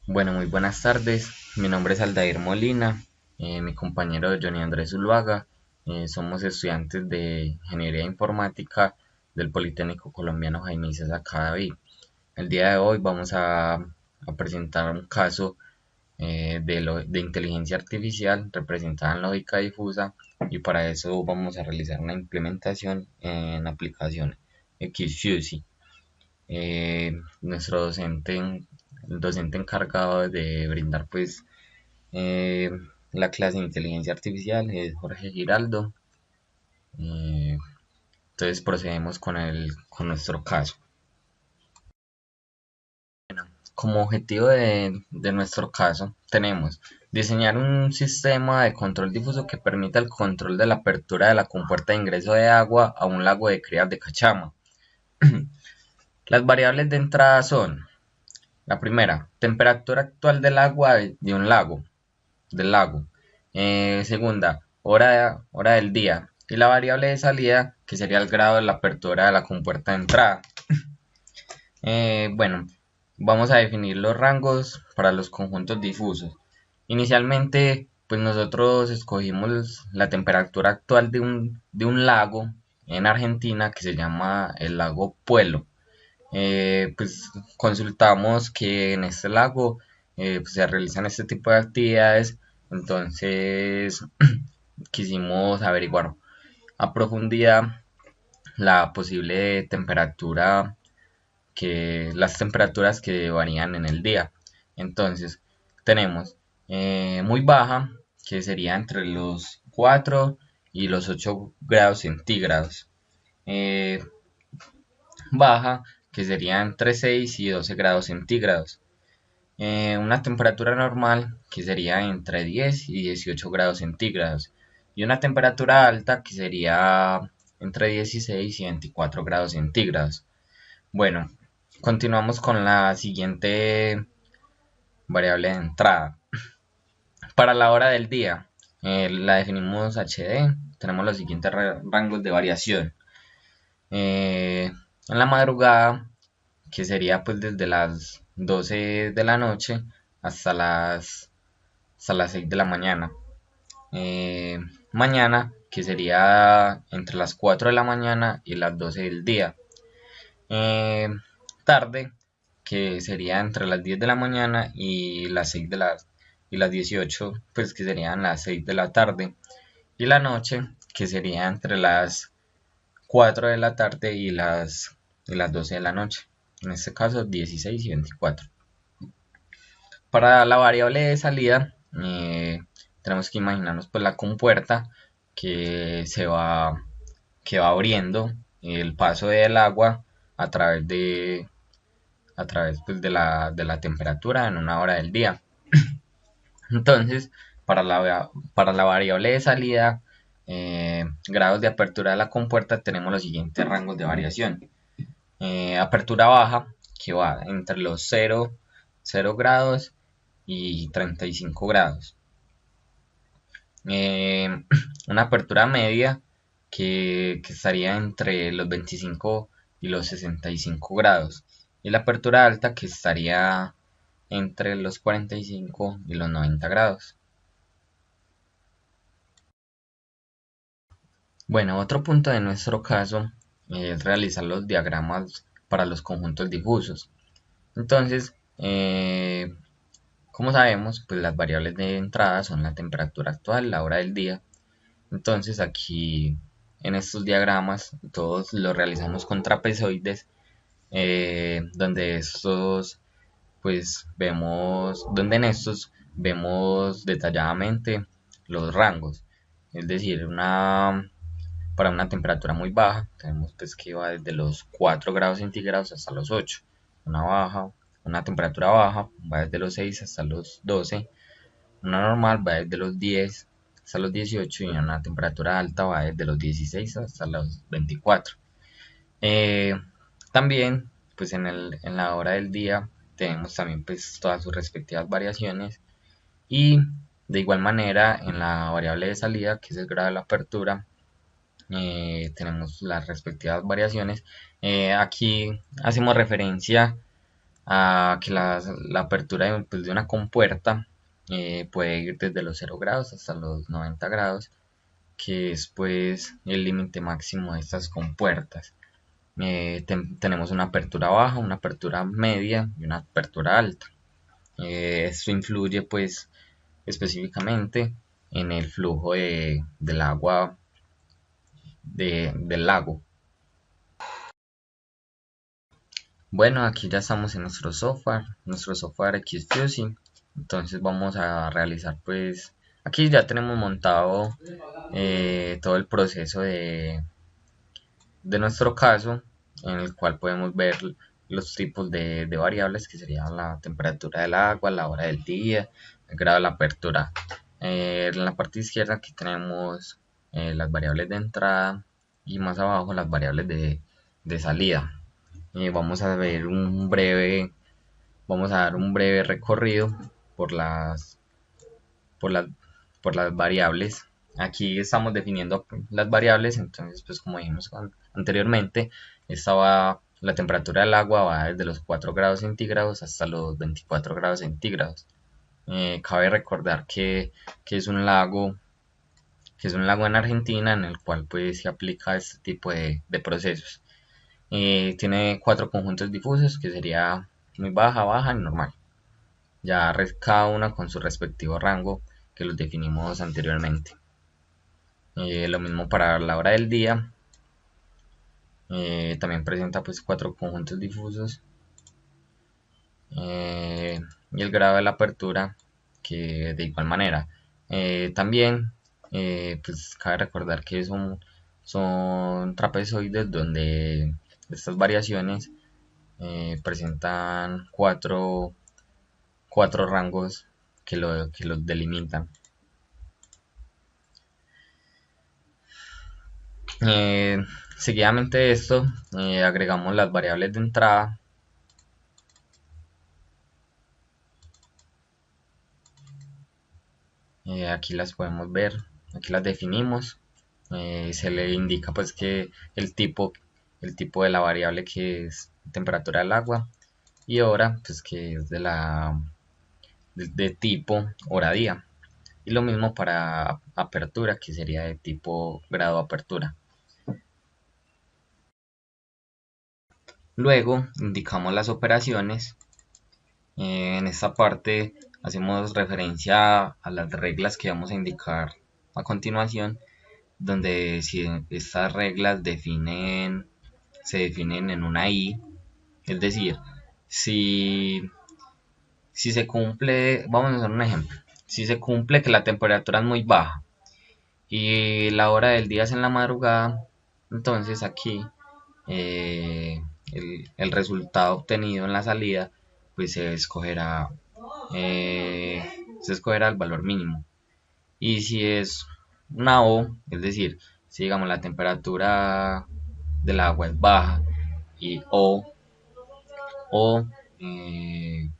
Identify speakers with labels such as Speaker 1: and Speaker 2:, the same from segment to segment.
Speaker 1: Bueno, muy buenas tardes. Mi nombre es Aldair Molina, mi compañero Johnny Andrés Zuluaga. Somos estudiantes de Ingeniería Informática del Politécnico Colombiano Jaime César Cadavid. El día de hoy vamos a presentar un caso de inteligencia artificial representada en lógica difusa, y para eso vamos a realizar una implementación en aplicación XFUSI. Nuestro el docente encargado de brindar eh, la clase de inteligencia artificial es Jorge Giraldo. Eh, entonces procedemos con nuestro caso. Como objetivo de nuestro caso tenemos diseñar un sistema de control difuso que permita el control de la apertura de la compuerta de ingreso de agua a un lago de crías de cachama. Las variables de entrada son: la primera, temperatura actual del agua de un lago. Segunda, hora del día. Y la variable de salida, que sería el grado de la apertura de la compuerta de entrada. Bueno, vamos a definir los rangos para los conjuntos difusos. Inicialmente, pues nosotros escogimos la temperatura actual de un lago en Argentina que se llama el lago Puelo. Pues consultamos que en este lago pues, se realizan este tipo de actividades. Entonces quisimos averiguar a profundidad la posible temperatura, las temperaturas que varían en el día. Entonces tenemos muy baja, que sería entre los 4 y los 8 grados centígrados. Eh, Baja, que sería entre 6 y 12 grados centígrados. Una temperatura normal, que sería entre 10 y 18 grados centígrados. Y una temperatura alta, que sería entre 16 y 24 grados centígrados. Bueno, continuamos con la siguiente variable de entrada. Para la hora del día, la definimos HD. Tenemos los siguientes rangos de variación. En la madrugada, que sería pues desde las 12 de la noche hasta las 6 de la mañana. Mañana, que sería entre las 4 de la mañana y las 12 del día. Eh, Tarde, que sería entre las 10 de la mañana y las 18, pues que serían las 6 de la tarde. Y la noche, que sería entre las 4 de la tarde y las 12 de la noche. En este caso 16 y 24. Para la variable de salida, tenemos que imaginarnos pues la compuerta que va abriendo el paso del agua a través pues, de la temperatura en una hora del día. Entonces, para la variable de salida, grados de apertura de la compuerta, tenemos los siguientes rangos de variación. Apertura baja, que va entre los 0 grados y 35 grados. Eh, una apertura media, que estaría entre los 25 y los 65 grados. Y la apertura alta, que estaría entre los 45 y los 90 grados. Bueno, otro punto de nuestro caso es realizar los diagramas para los conjuntos difusos. Entonces, como sabemos, pues las variables de entrada son la temperatura actual, la hora del día. Entonces aquí en estos diagramas todos los realizamos con trapezoides, donde en estos vemos detalladamente los rangos. Es decir, para una temperatura muy baja, tenemos pues que va desde los 4 grados centígrados hasta los 8. Una temperatura baja va desde los 6 hasta los 12. Una normal va desde los 10 hasta los 18, y una temperatura alta va desde los 16 hasta los 24. Eh, También, pues en la hora del día tenemos también pues todas sus respectivas variaciones, y de igual manera en la variable de salida, que es el grado de la apertura, tenemos las respectivas variaciones. Aquí hacemos referencia a que la apertura pues, de una compuerta puede ir desde los 0 grados hasta los 90 grados, que es pues el límite máximo de estas compuertas. Tenemos una apertura baja, una apertura media y una apertura alta. Esto influye pues específicamente en el flujo del agua del lago. Bueno, aquí ya estamos en nuestro software XFusing. Entonces vamos a realizar pues, aquí ya tenemos montado todo el proceso de nuestro caso, en el cual podemos ver los tipos de variables, que serían la temperatura del agua, la hora del día, el grado de la apertura. En la parte izquierda aquí tenemos las variables de entrada y más abajo las variables de salida. Vamos a ver vamos a dar un breve recorrido por por las, por las variables. Aquí estamos definiendo las variables, entonces pues como dijimos anteriormente, la temperatura del agua va desde los 4 grados centígrados hasta los 24 grados centígrados. Cabe recordar que es un lago en Argentina, en el cual pues se aplica este tipo de procesos. Tiene 4 conjuntos difusos, que sería muy baja, baja y normal. Ya cada una con su respectivo rango, que los definimos anteriormente. Lo mismo para la hora del día. También presenta pues 4 conjuntos difusos. Y el grado de la apertura, que de igual manera. También pues cabe recordar que son trapezoides, donde estas variaciones presentan cuatro rangos que los delimitan. Seguidamente de esto, agregamos las variables de entrada. Aquí las podemos ver, aquí las definimos. Se le indica pues que el tipo de la variable, que es temperatura del agua, y hora pues que es de tipo hora día. Y lo mismo para apertura, que sería de tipo grado de apertura. Luego indicamos las operaciones. En esta parte hacemos referencia a las reglas que vamos a indicar a continuación, donde si estas reglas se definen en una I, es decir, si se cumple, vamos a hacer un ejemplo, si se cumple que la temperatura es muy baja y la hora del día es en la madrugada, entonces aquí el resultado obtenido en la salida pues eh, se escogerá el valor mínimo. Y si es una O, es decir, si digamos la temperatura del agua es baja y o, eh,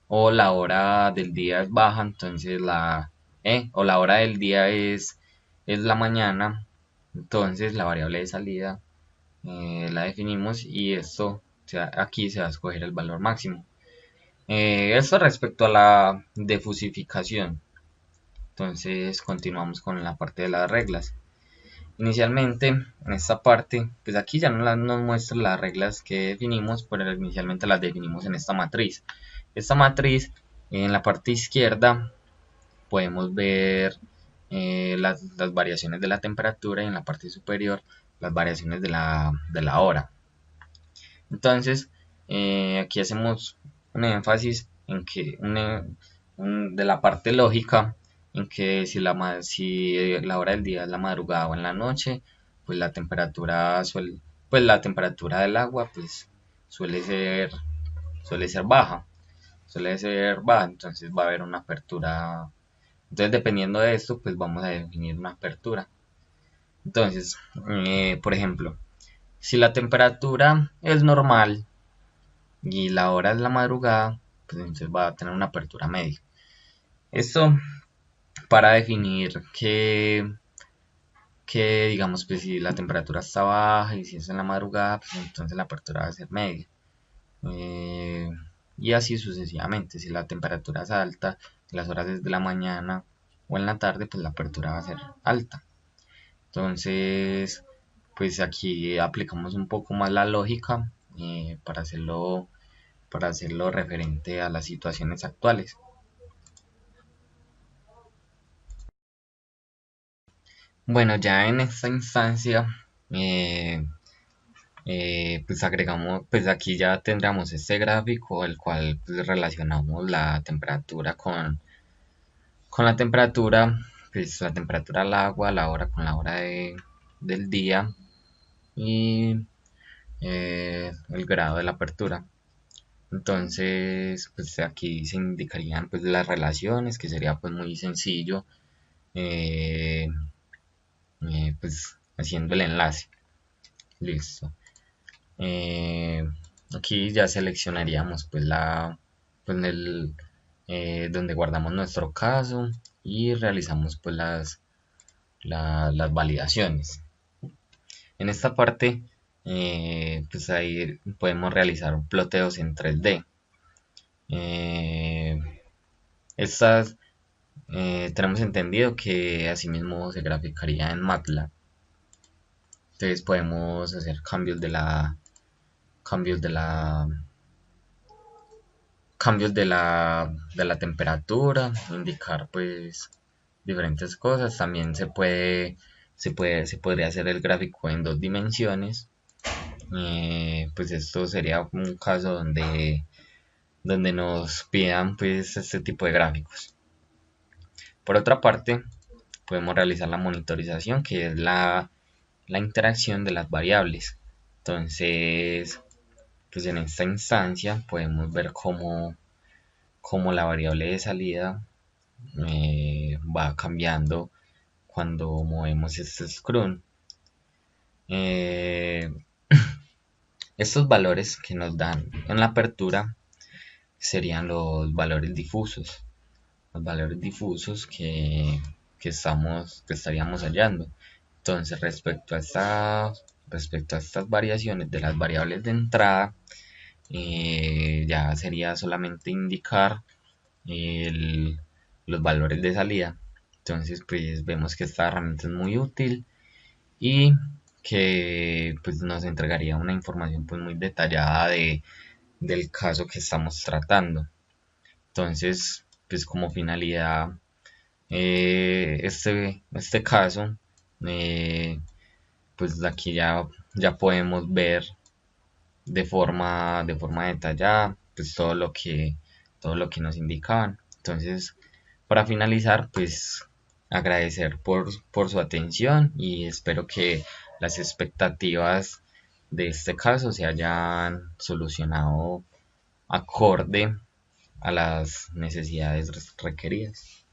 Speaker 1: o la hora del día es baja, entonces o la hora del día es la mañana, entonces la variable de salida la definimos, y aquí se va a escoger el valor máximo. Esto respecto a la defusificación. Entonces continuamos con la parte de las reglas. Inicialmente en esta parte, pues aquí ya nos muestra las reglas que definimos, pero inicialmente las definimos en esta matriz. Esta matriz, en la parte izquierda podemos ver las variaciones de la temperatura, y en la parte superior las variaciones de la hora. Entonces aquí hacemos un énfasis en que de la parte lógica, en que si la hora del día es la madrugada o en la noche, pues la temperatura del agua pues suele ser suele ser baja, entonces va a haber una apertura. Entonces, dependiendo de esto, pues vamos a definir una apertura. Entonces, por ejemplo, si la temperatura es normal y la hora es la madrugada, pues entonces va a tener una apertura media. Esto para definir que digamos, pues si la temperatura está baja y si es en la madrugada, pues entonces la apertura va a ser media. eh, y así sucesivamente. Si la temperatura es alta, si las horas es de la mañana o en la tarde, pues la apertura va a ser alta. Entonces, pues aquí aplicamos un poco más la lógica para hacerlo referente a las situaciones actuales. Bueno, ya en esta instancia, eh, pues agregamos, pues aquí ya tendríamos este gráfico, el cual pues, relacionamos la temperatura con la temperatura, pues la temperatura del agua, la hora con la hora del día y el grado de la apertura. Entonces, pues aquí se indicarían pues las relaciones, que sería pues muy sencillo, eh, pues haciendo el enlace. Listo. Eh, Aquí ya seleccionaríamos pues pues donde guardamos nuestro caso y realizamos pues las validaciones. En esta parte, pues ahí podemos realizar ploteos en 3D. Eh, Estas tenemos entendido que asimismo se graficaría en MATLAB. Entonces podemos hacer cambios de la de la temperatura, indicar pues diferentes cosas. También se podría hacer el gráfico en dos dimensiones. Pues esto sería un caso donde nos pidan pues este tipo de gráficos. Por otra parte, podemos realizar la monitorización, que es la interacción de las variables. Entonces, pues en esta instancia podemos ver cómo la variable de salida va cambiando cuando movemos este scroll. Eh, Estos valores que nos dan en la apertura serían los valores difusos. Los valores difusos que estaríamos hallando. Entonces, respecto a estas variaciones de las variables de entrada, ya sería solamente indicar el- los valores de salida. Entonces, pues vemos que esta herramienta es muy útil y que pues nos entregaría una información pues muy detallada del caso que estamos tratando. Entonces, pues como finalidad, este caso, eh, pues aquí ya podemos ver de forma detallada pues todo lo que nos indicaban. Entonces, para finalizar, pues agradecer por su atención y espero que las expectativas de este caso se hayan solucionado acorde a las necesidades requeridas.